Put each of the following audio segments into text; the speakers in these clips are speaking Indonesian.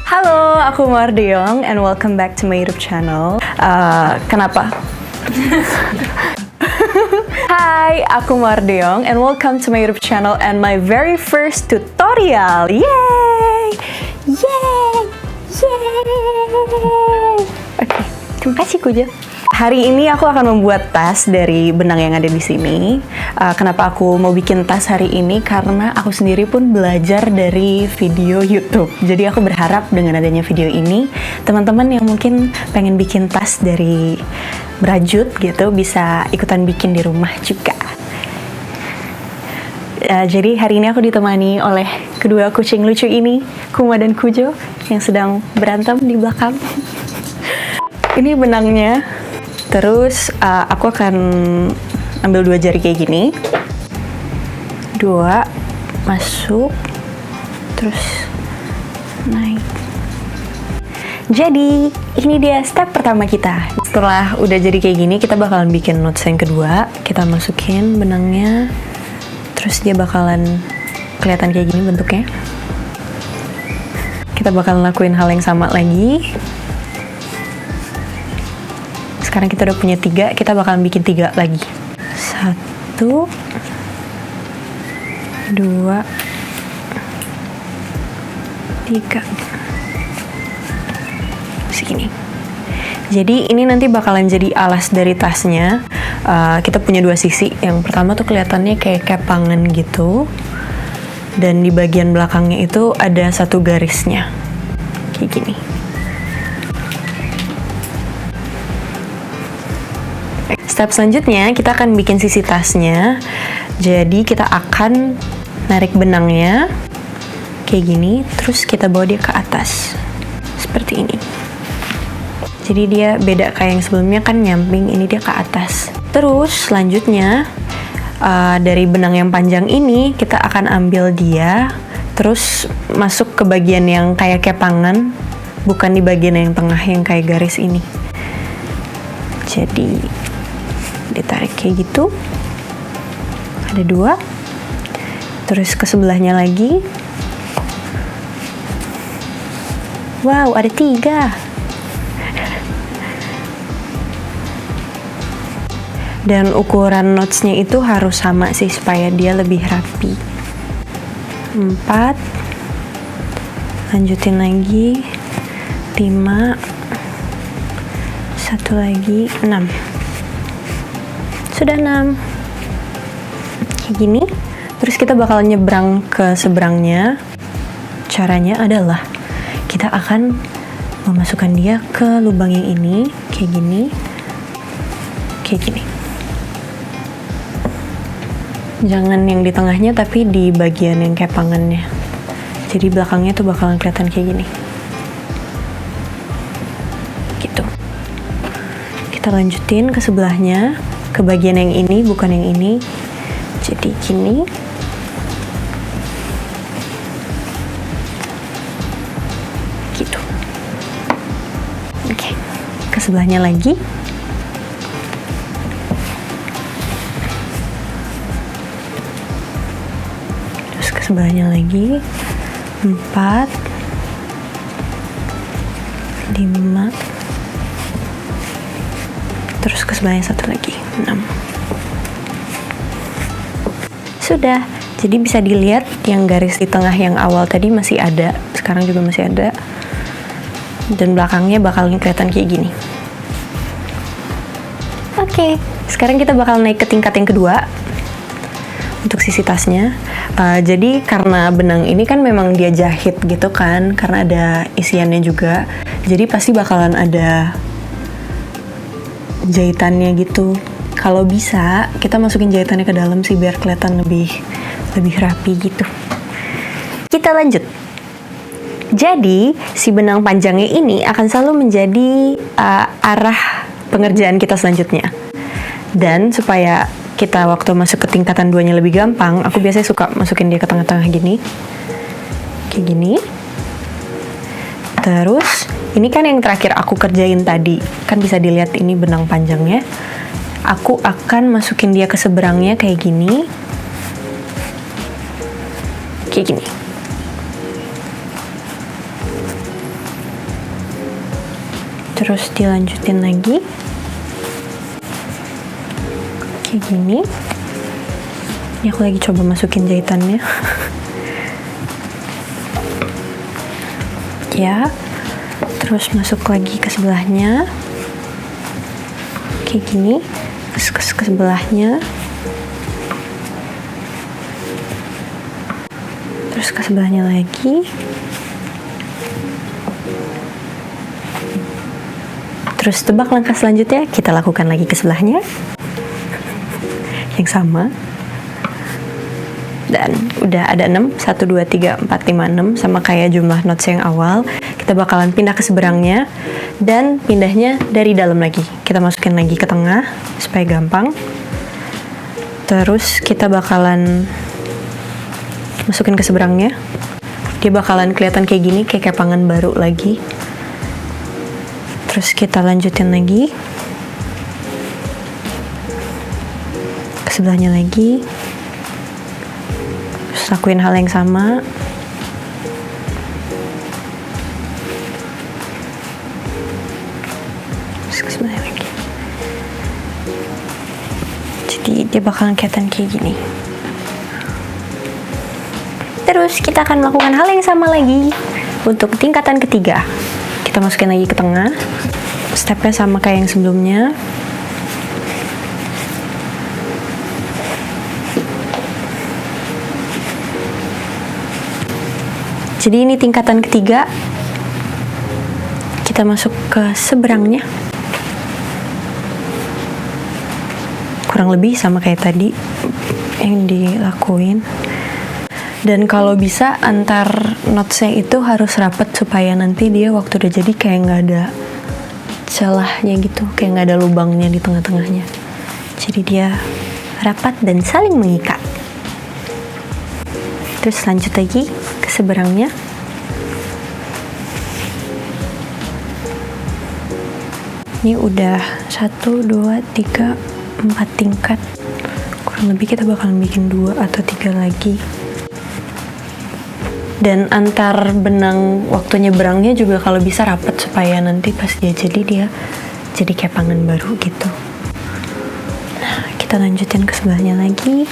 Halo, aku Mardeong and welcome back to my YouTube channel. Kenapa? Hai, aku Mardeong and welcome to my YouTube channel and my very first tutorial. Yay! Yay! Yay! Oke, terima kasih Kuja. Hari ini aku akan membuat tas dari benang yang ada di sini. Kenapa aku mau bikin tas hari ini? Karena aku sendiri pun belajar dari video YouTube. Jadi aku berharap dengan adanya video ini, teman-teman yang mungkin pengen bikin tas dari berajut gitu bisa ikutan bikin di rumah juga. Jadi hari ini aku ditemani oleh kedua kucing lucu ini, Kuma dan Kujo, yang sedang berantem di belakang. Ini benangnya. Terus aku akan ambil 2 jari kayak gini, 2 masuk, terus naik. Jadi ini dia step pertama kita. Setelah udah jadi kayak gini, kita bakalan bikin knots yang kedua. Kita masukin benangnya, terus dia bakalan kelihatan kayak gini bentuknya. Kita bakalan lakuin hal yang sama lagi. Sekarang kita udah punya 3, kita bakalan bikin 3 lagi. 1, 2, tiga. Segini. Jadi ini nanti bakalan jadi alas dari tasnya. Kita punya 2 sisi. Yang pertama tuh kelihatannya kayak kepangan gitu. Dan di bagian belakangnya itu ada 1 garisnya. Kayak gini. Step selanjutnya kita akan bikin sisi tasnya. Jadi kita akan narik benangnya kayak gini, terus kita bawa dia ke atas seperti ini. Jadi dia beda kayak yang sebelumnya kan nyamping, ini dia ke atas. Terus selanjutnya dari benang yang panjang ini kita akan ambil dia, terus masuk ke bagian yang kayak kepangan, bukan di bagian yang tengah yang kayak garis ini. Jadi ditarik kayak gitu, ada 2, terus ke sebelahnya lagi, wow ada 3, dan ukuran knotsnya itu harus sama sih supaya dia lebih rapi. 4, lanjutin lagi, 5, 1 lagi, 6. Sudah 6 kayak gini. Terus kita bakal nyebrang ke seberangnya. Caranya adalah kita akan memasukkan dia ke lubang yang ini kayak gini, kayak gini. Jangan yang di tengahnya tapi di bagian yang kepangannya. Jadi belakangnya tuh bakalan kelihatan kayak gini. Gitu. Kita lanjutin ke sebelahnya, ke bagian yang ini, bukan yang ini. Jadi gini. Gitu. Oke. Ke sebelahnya lagi. Terus ke sebelahnya lagi. 4, 5. Terus ke sebelahnya 1 lagi, 6. Sudah, jadi bisa dilihat yang garis di tengah yang awal tadi masih ada, sekarang juga masih ada, dan belakangnya bakal kelihatan kayak gini. Oke, sekarang kita bakal naik ke tingkat yang kedua untuk sisi tasnya. Jadi karena benang ini kan memang dia jahit gitu kan, karena ada isiannya juga, jadi pasti bakalan ada jahitannya gitu. Kalau bisa kita masukin jahitannya ke dalam sih biar kelihatan lebih rapi gitu. Kita lanjut. Jadi si benang panjangnya ini akan selalu menjadi arah pengerjaan kita selanjutnya. Dan supaya kita waktu masuk ke tingkatan 2-nya lebih gampang, aku biasanya suka masukin dia ke tengah-tengah gini, kayak gini. Terus ini kan yang terakhir aku kerjain tadi, kan bisa dilihat ini benang panjangnya. Aku akan masukin dia ke seberangnya kayak gini. kayak gini. Terus dilanjutin lagi kayak gini. Ini aku lagi coba masukin jahitannya. Ya, terus masuk lagi ke sebelahnya kayak gini, terus ke sebelahnya, terus ke sebelahnya lagi, terus tebak langkah selanjutnya, kita lakukan lagi ke sebelahnya yang sama. Dan udah ada 6, 1, 2, 3, 4, 5, 6 sama kayak jumlah notes yang awal. Kita bakalan pindah ke seberangnya dan pindahnya dari dalam lagi. Kita masukin lagi ke tengah supaya gampang. Terus kita bakalan masukin ke seberangnya. Dia bakalan kelihatan kayak gini, kayak kepangan baru lagi. Terus kita lanjutin lagi ke sebelahnya lagi. Lakuin hal yang sama. Lagi. Jadi dia bakalan kelihatan kayak gini. Terus kita akan melakukan hal yang sama lagi untuk tingkatan ketiga. Kita masukin lagi ke tengah. Stepnya sama kayak yang sebelumnya. Jadi ini tingkatan ketiga. Kita masuk ke seberangnya. Kurang lebih sama kayak tadi yang dilakuin. Dan kalau bisa antar notesnya itu harus rapat supaya nanti dia waktu udah jadi kayak nggak ada celahnya gitu, kayak nggak ada lubangnya di tengah-tengahnya. Jadi dia rapat dan saling mengikat. Terus lanjut lagi ke seberangnya. Ini udah 1, 2, 3, 4 tingkat. Kurang lebih kita bakalan bikin 2 atau 3 lagi. Dan antar benang waktu nyebrangnya juga kalau bisa rapat supaya nanti pas dia jadi kepangan baru gitu. Nah, kita lanjutin ke sebelahnya lagi.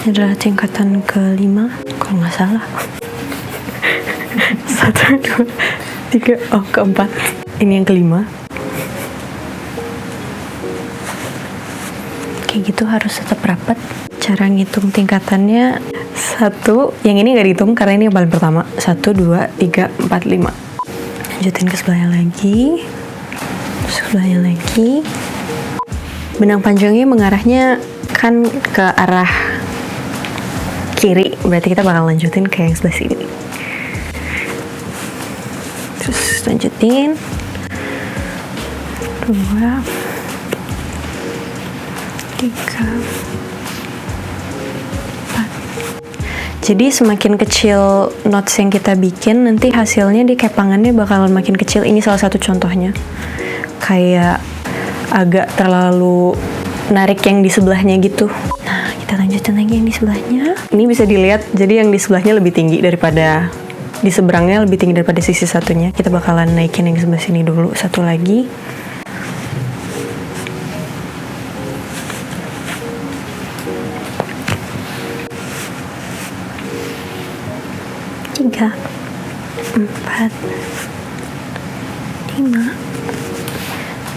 Ini adalah tingkatan ke-5 kalau nggak salah. 1, 2, 3, ke-4. Ini yang ke-5. Kayak gitu harus tetap rapat. Cara ngitung tingkatannya 1, yang ini nggak dihitung karena ini yang paling pertama. 1, 2, 3, 4, 5. Lanjutin ke sebelahnya lagi. Sebelahnya lagi. Benang panjangnya mengarahnya kan ke arah kiri, berarti kita bakal lanjutin ke yang sebelah sini. Terus lanjutin 2, 3, 4. Jadi semakin kecil notes yang kita bikin, nanti hasilnya di kepangannya bakalan makin kecil. Ini salah satu contohnya. Kayak agak terlalu narik yang di sebelahnya gitu. Nah, kita lanjutin lagi yang di sebelahnya. Ini bisa dilihat, jadi yang di sebelahnya lebih tinggi daripada di seberangnya, lebih tinggi daripada sisi satunya. Kita bakalan naikin yang sebelah sini dulu, satu lagi. Tiga, 4, 5,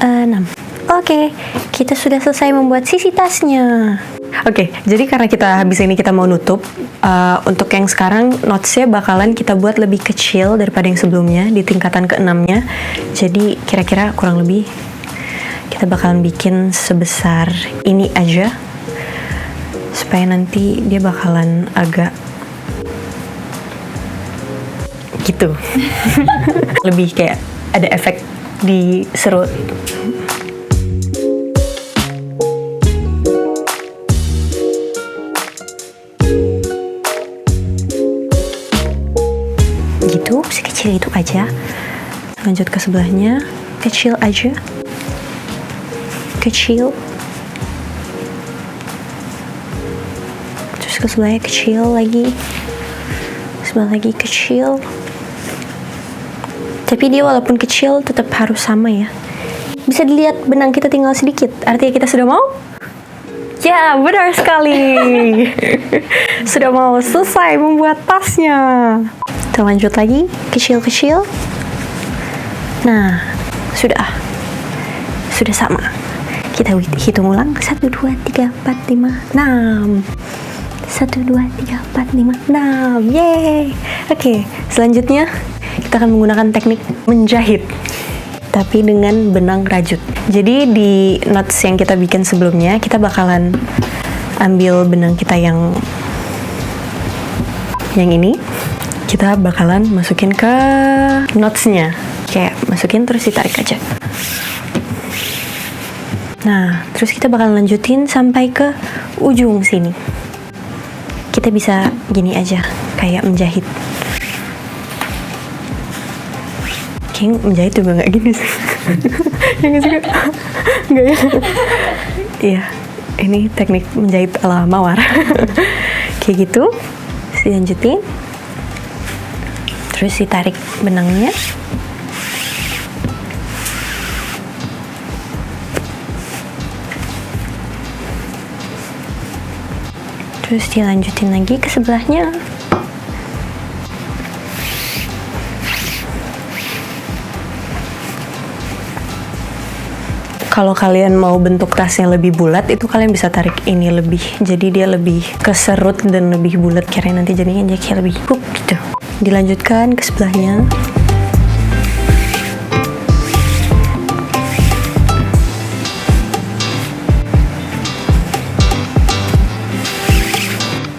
6. Oke, kita sudah selesai membuat sisi tasnya. Oke, jadi karena kita habis ini kita mau nutup, untuk yang sekarang notesnya bakalan kita buat lebih kecil daripada yang sebelumnya di tingkatan ke-6-nya. Jadi kira-kira kurang lebih kita bakalan bikin sebesar ini aja, supaya nanti dia bakalan agak gitu. Lebih kayak ada efek di serut. Gitu, sekecil itu aja. Lanjut ke sebelahnya, kecil aja. kecil, terus ke sebelahnya kecil lagi, sebelah lagi kecil. Tapi dia walaupun kecil tetap harus sama ya. Bisa dilihat benang kita tinggal sedikit, artinya kita sudah mau? Ya, benar sekali. Sudah mau selesai membuat tasnya. Kita lanjut lagi, kecil-kecil. Nah, sudah sama. Kita hitung ulang, 1, 2, 3, 4, 5, 6. 1, 2, 3, 4, 5, 6. Yeay. Oke, selanjutnya kita akan menggunakan teknik menjahit, tapi dengan benang rajut. Jadi di knots yang kita bikin sebelumnya, kita bakalan ambil benang kita yang ini, kita bakalan masukin ke knotsnya, kayak masukin terus ditarik aja. Nah, terus kita bakalan lanjutin sampai ke ujung sini. Kita bisa gini aja, kayak menjahit. Kayaknya menjahit juga nggak gini sih. Ya nggak sih Kak? Nggak ya? Iya, ini teknik menjahit ala mawar. Kayak gitu, dilanjutin. Terus ditarik benangnya. Terus dilanjutin lagi ke sebelahnya. Kalau kalian mau bentuk tasnya lebih bulat, itu kalian bisa tarik ini lebih. Jadi dia lebih keserut dan lebih bulat, karena nanti jadinya dia kayak lebih pup gitu. Dilanjutkan ke sebelahnya.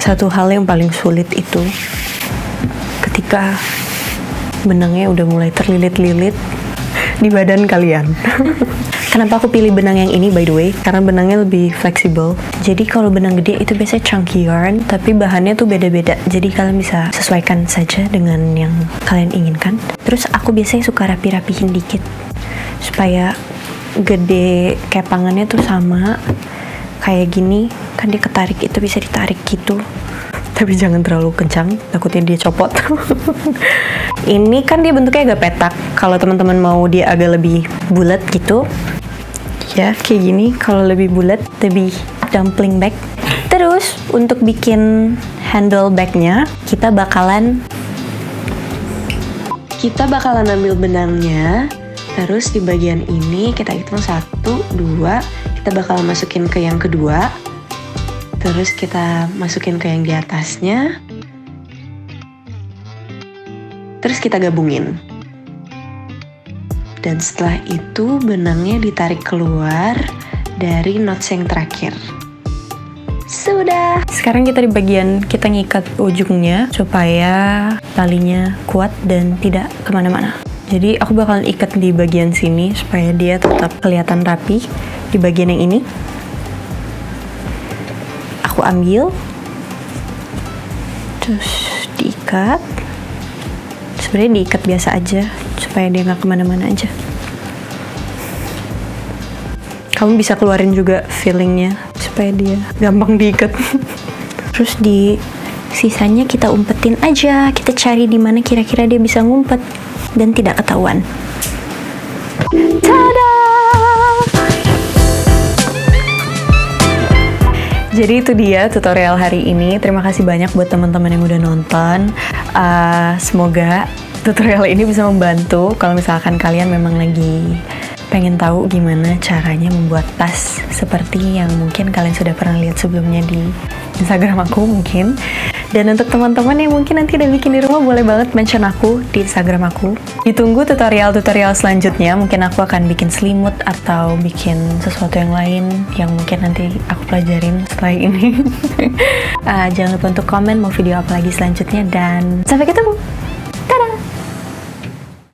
Satu hal yang paling sulit itu ketika benangnya udah mulai terlilit-lilit di badan kalian. Kenapa aku pilih benang yang ini by the way? Karena benangnya lebih fleksibel. Jadi kalau benang gede itu biasanya chunky yarn, tapi bahannya tuh beda-beda. Jadi kalian bisa sesuaikan saja dengan yang kalian inginkan. Terus aku biasanya suka rapi-rapihin dikit supaya gede kepangannya tuh sama. Kayak gini, kan dia ketarik itu bisa ditarik gitu. Tapi jangan terlalu kencang, takutnya dia copot. Ini kan dia bentuknya agak petak. Kalau teman-teman mau dia agak lebih bulat gitu, ya kayak gini. Kalau lebih bulat, lebih dumpling bag. Terus untuk bikin handle bagnya, kita bakalan ambil benangnya. Terus di bagian ini kita hitung 1, 2. Kita bakalan masukin ke yang kedua. Terus kita masukin ke yang di atasnya. Terus kita gabungin. Dan setelah itu benangnya ditarik keluar dari knots yang terakhir. Sudah. Sekarang kita di bagian kita ngikat ujungnya supaya talinya kuat dan tidak kemana-mana. Jadi aku bakalan ikat di bagian sini supaya dia tetap kelihatan rapi di bagian yang ini. Aku ambil, terus diikat. Sebenarnya diikat biasa aja supaya dia nggak kemana-mana aja. Kamu bisa keluarin juga fillingnya supaya dia gampang diikat. Terus di sisanya kita umpetin aja. Kita cari di mana kira-kira dia bisa ngumpet dan tidak ketahuan. Tada! Jadi itu dia tutorial hari ini. Terima kasih banyak buat teman-teman yang udah nonton. Semoga tutorial ini bisa membantu kalau misalkan kalian memang lagi pengen tahu gimana caranya membuat tas seperti yang mungkin kalian sudah pernah lihat sebelumnya di Instagram aku mungkin. Dan untuk teman-teman yang mungkin nanti udah bikin di rumah, boleh banget mention aku di Instagram aku. Ditunggu tutorial-tutorial selanjutnya. Mungkin aku akan bikin selimut atau bikin sesuatu yang lain yang mungkin nanti aku pelajarin setelah ini. Jangan lupa untuk komen mau video apa lagi selanjutnya, dan sampai ketemu!